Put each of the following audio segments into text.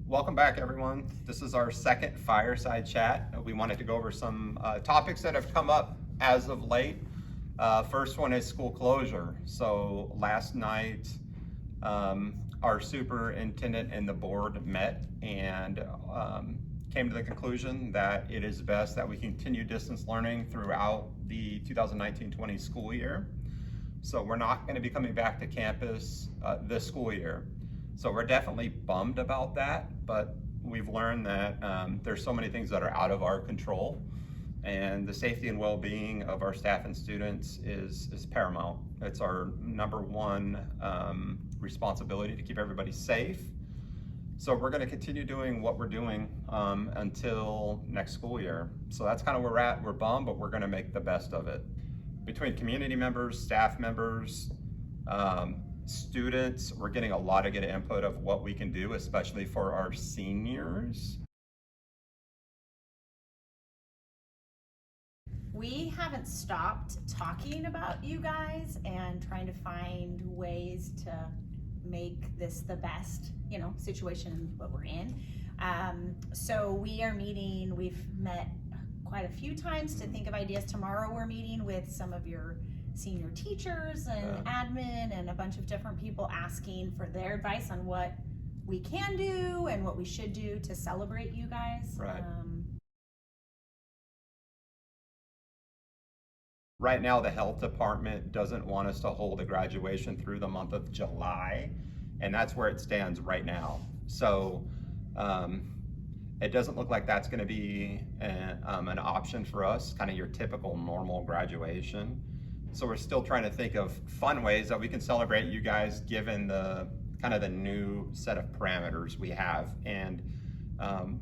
Welcome back, everyone. This is our second Fireside Chat. We wanted to go over some topics that have come up as of late. First one is school closure. So last night, our superintendent and the board met and came to the conclusion that it is best that we continue distance learning throughout the 2019-20 school year. So we're not going to be coming back to campus this school year. So we're definitely bummed about that, but we've learned that there's so many things that are out of our control, and the safety and well-being of our staff and students is paramount. It's our number one responsibility to keep everybody safe. So we're going to continue doing what we're doing until next school year. So that's kind of where we're at. We're bummed, but we're going to make the best of it. Between community members, staff members, students, we're getting a lot of good input of what we can do, especially for our seniors. We haven't stopped talking about you guys and trying to find ways to make this the best, situation what we're in. So we are meeting, we've met quite a few times to think of ideas. Tomorrow we're meeting with some of your senior teachers and admin and a bunch of different people asking for their advice on what we can do and what we should do to celebrate you guys. Right. Right now, the health department doesn't want us to hold a graduation through the month of July, and that's where it stands right now. So it doesn't look like that's going to be an option for us, kind of your typical normal graduation. So we're still trying to think of fun ways that we can celebrate you guys given the kind of the new set of parameters we have. And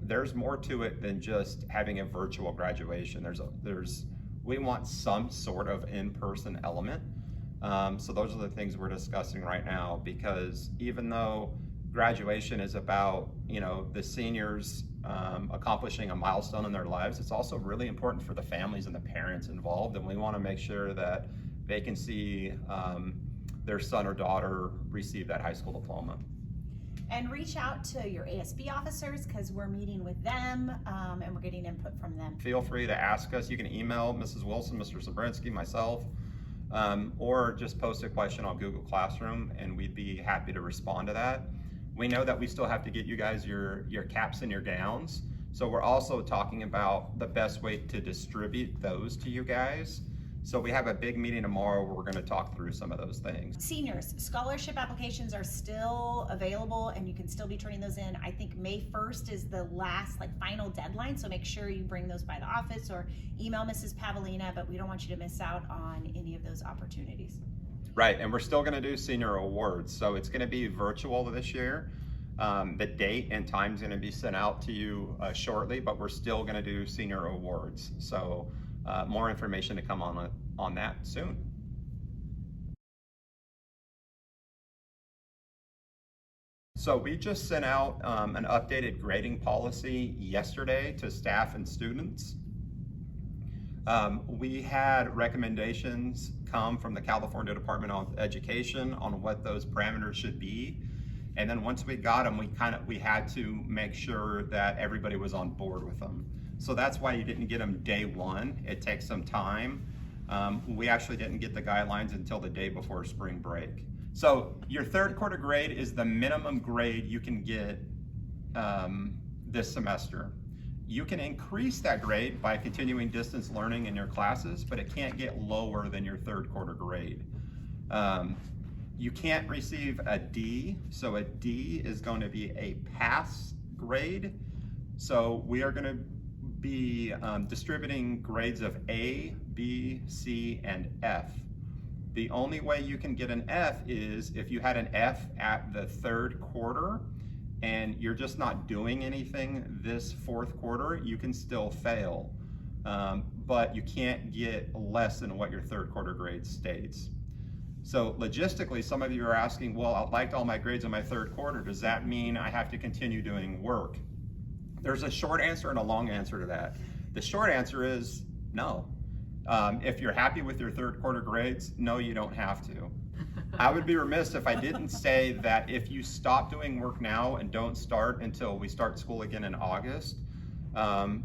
there's more to it than just having a virtual graduation. We want some sort of in-person element. So those are the things we're discussing right now, because even though graduation is about, the seniors accomplishing a milestone in their lives, it's also really important for the families and the parents involved, and we want to make sure that they can see their son or daughter receive that high school diploma. And reach out to your ASB officers, because we're meeting with them and we're getting input from them. Feel free to ask us. You can email Mrs. Wilson, Mr. Zabrinsky, myself, or just post a question on Google Classroom, and we'd be happy to respond to that. We know that we still have to get you guys your caps and your gowns. So we're also talking about the best way to distribute those to you guys. So we have a big meeting tomorrow where we're going to talk through some of those things. Seniors, scholarship applications are still available and you can still be turning those in. I think May 1st is the last final deadline. So make sure you bring those by the office or email Mrs. Pavlina, but we don't want you to miss out on any of those opportunities. Right, and we're still going to do senior awards. So it's going to be virtual this year. The date and time is going to be sent out to you shortly, but we're still going to do senior awards. So more information to come on that soon. So we just sent out an updated grading policy yesterday to staff and students. We had recommendations come from the California Department of Education on what those parameters should be. And then once we got them, we had to make sure that everybody was on board with them. So that's why you didn't get them day one. It takes some time. We actually didn't get the guidelines until the day before spring break. So your third quarter grade is the minimum grade you can get this semester. You can increase that grade by continuing distance learning in your classes, but it can't get lower than your third quarter grade. You can't receive a D, so a D is going to be a pass grade. So we are going to be distributing grades of A, B, C, and F. The only way you can get an F is if you had an F at the third quarter and you're just not doing anything this fourth quarter, you can still fail. But you can't get less than what your third quarter grade states. So logistically, some of you are asking, well, I liked all my grades in my third quarter. Does that mean I have to continue doing work? There's a short answer and a long answer to that. The short answer is no. If you're happy with your third quarter grades, no, you don't have to. I would be remiss if I didn't say that if you stop doing work now and don't start until we start school again in August,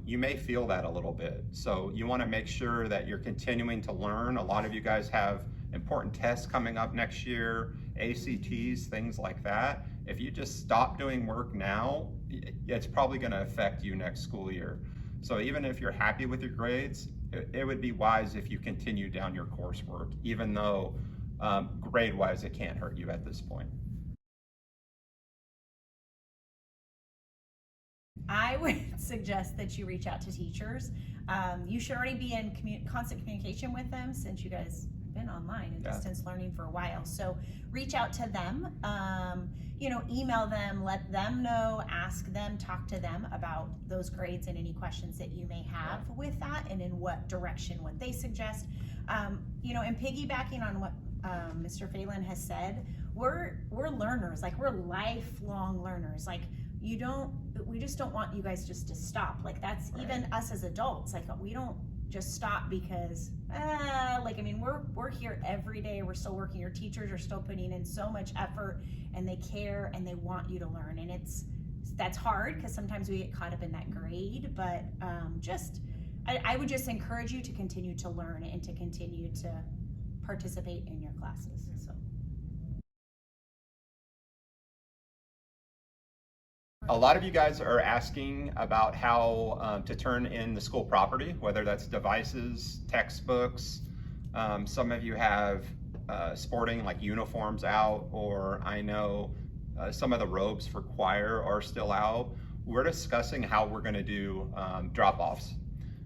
you may feel that a little bit. So you want to make sure that you're continuing to learn. A lot of you guys have important tests coming up next year, ACTs, things like that. If you just stop doing work now, it's probably going to affect you next school year. So even if you're happy with your grades, it would be wise if you continue down your coursework, even though grade-wise it can't hurt you at this point. I would suggest that you reach out to teachers. You should already be in constant communication with them since you guys have been online and distance learning for a while. So reach out to them, email them, let them know, ask them, talk to them about those grades and any questions that you may have with that and in what direction, what they suggest. And piggybacking on what Mr. Phelan has said, we're learners, like we're lifelong learners. Like we just don't want you guys just to stop. Like that's even us as adults, like we don't just stop because we're here every day. We're still working. Your teachers are still putting in so much effort and they care and they want you to learn. And that's hard because sometimes we get caught up in that grade, but I would just encourage you to continue to learn and to continue to participate in your classes. So. A lot of you guys are asking about how to turn in the school property, whether that's devices, textbooks. Some of you have sporting like uniforms out, or I know some of the robes for choir are still out. We're discussing how we're going to do drop-offs.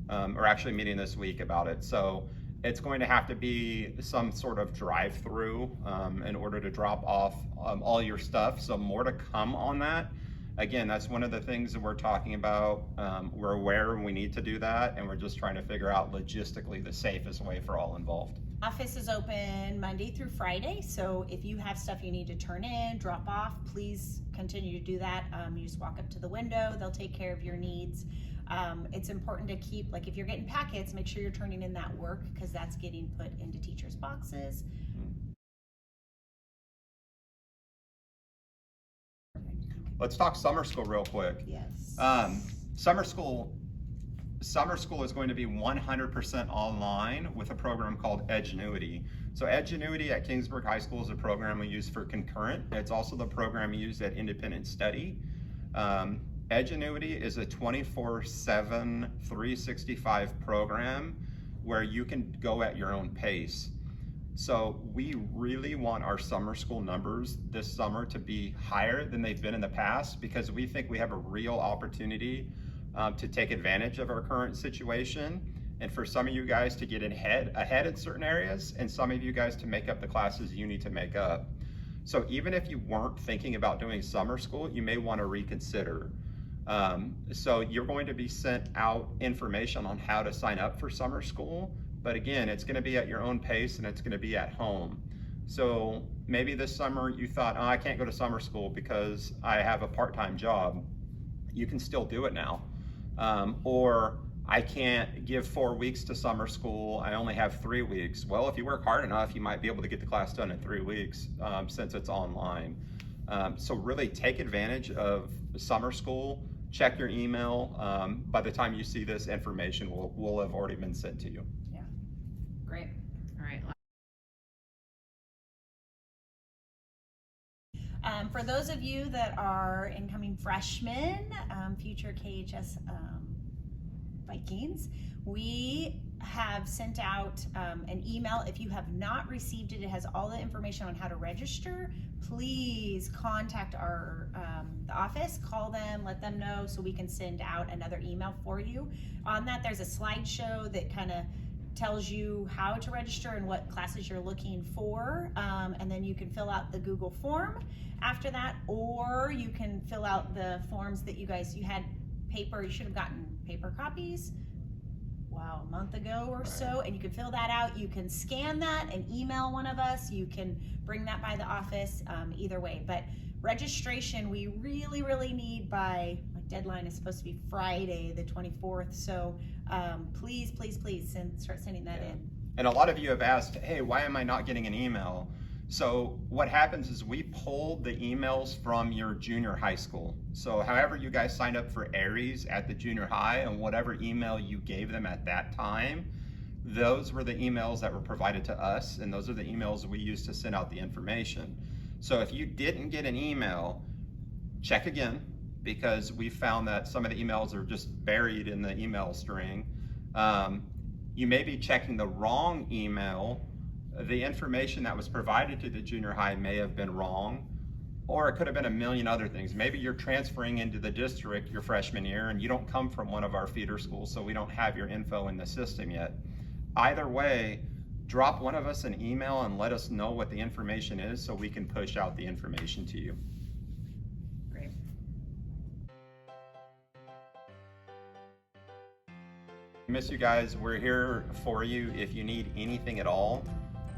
We're actually meeting this week about it. So it's going to have to be some sort of drive-through in order to drop off all your stuff. So more to come on that. Again, that's one of the things that we're talking about. We're aware we need to do that, and we're just trying to figure out logistically the safest way for all involved. Office is open Monday through Friday, so if you have stuff you need to turn in, drop off, please continue to do that. You just walk up to the window, they'll take care of your needs. It's important to keep, like if you're getting packets, make sure you're turning in that work because that's getting put into teachers' boxes. Let's talk summer school real quick. Yes. Summer school is going to be 100% online with a program called Edgenuity. So Edgenuity at Kingsburg High School is a program we use for concurrent. It's also the program we use at independent study. Edgenuity is a 24/7, 365 program where you can go at your own pace. So we really want our summer school numbers this summer to be higher than they've been in the past because we think we have a real opportunity to take advantage of our current situation and for some of you guys to get ahead in certain areas and some of you guys to make up the classes you need to make up. So even if you weren't thinking about doing summer school, you may want to reconsider. So you're going to be sent out information on how to sign up for summer school. But again, it's going to be at your own pace and it's going to be at home. So maybe this summer you thought, I can't go to summer school because I have a part-time job. You can still do it now. Or I can't give 4 weeks to summer school. I only have 3 weeks. Well, if you work hard enough, you might be able to get the class done in 3 weeks since it's online. So really take advantage of summer school. Check your email. By the time you see this, information will have already been sent to you. Great. All right. For those of you that are incoming freshmen, future KHS Vikings, we have sent out an email. If you have not received it, it has all the information on how to register. Please contact our the office, call them, let them know so we can send out another email for you. On that, there's a slideshow that kind of tells you how to register and what classes you're looking for, and then you can fill out the Google form after that, or you can fill out the forms that you had paper. You should have gotten paper copies a month ago or so, and you can fill that out. You can scan that and email one of us. You can bring that by the office, either way. But registration we really need by, like, deadline is supposed to be Friday the 24th, so please start sending that in. And a lot of you have asked, hey, why am I not getting an email? So what happens is we pulled the emails from your junior high school. So however you guys signed up for Aries at the junior high and whatever email you gave them at that time, those were the emails that were provided to us, and those are the emails we used to send out the information. So if you didn't get an email, check again, because we found that some of the emails are just buried in the email string. You may be checking the wrong email. The information that was provided to the junior high may have been wrong, or it could have been a million other things. Maybe you're transferring into the district your freshman year and you don't come from one of our feeder schools, so we don't have your info in the system yet. Either way, drop one of us an email and let us know what the information is so we can push out the information to you. Great. Miss you guys. We're here for you if you need anything at all.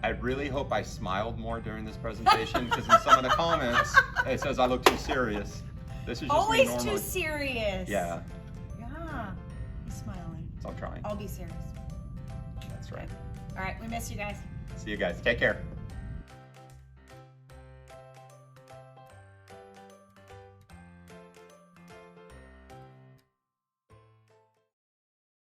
I really hope I smiled more during this presentation, because in some of the comments it says I look too serious. This is just Always me normally. too serious. Yeah, Yeah. He's smiling. so I'm trying. I'll be serious. That's right. All right, we miss you guys. See you guys. Take care.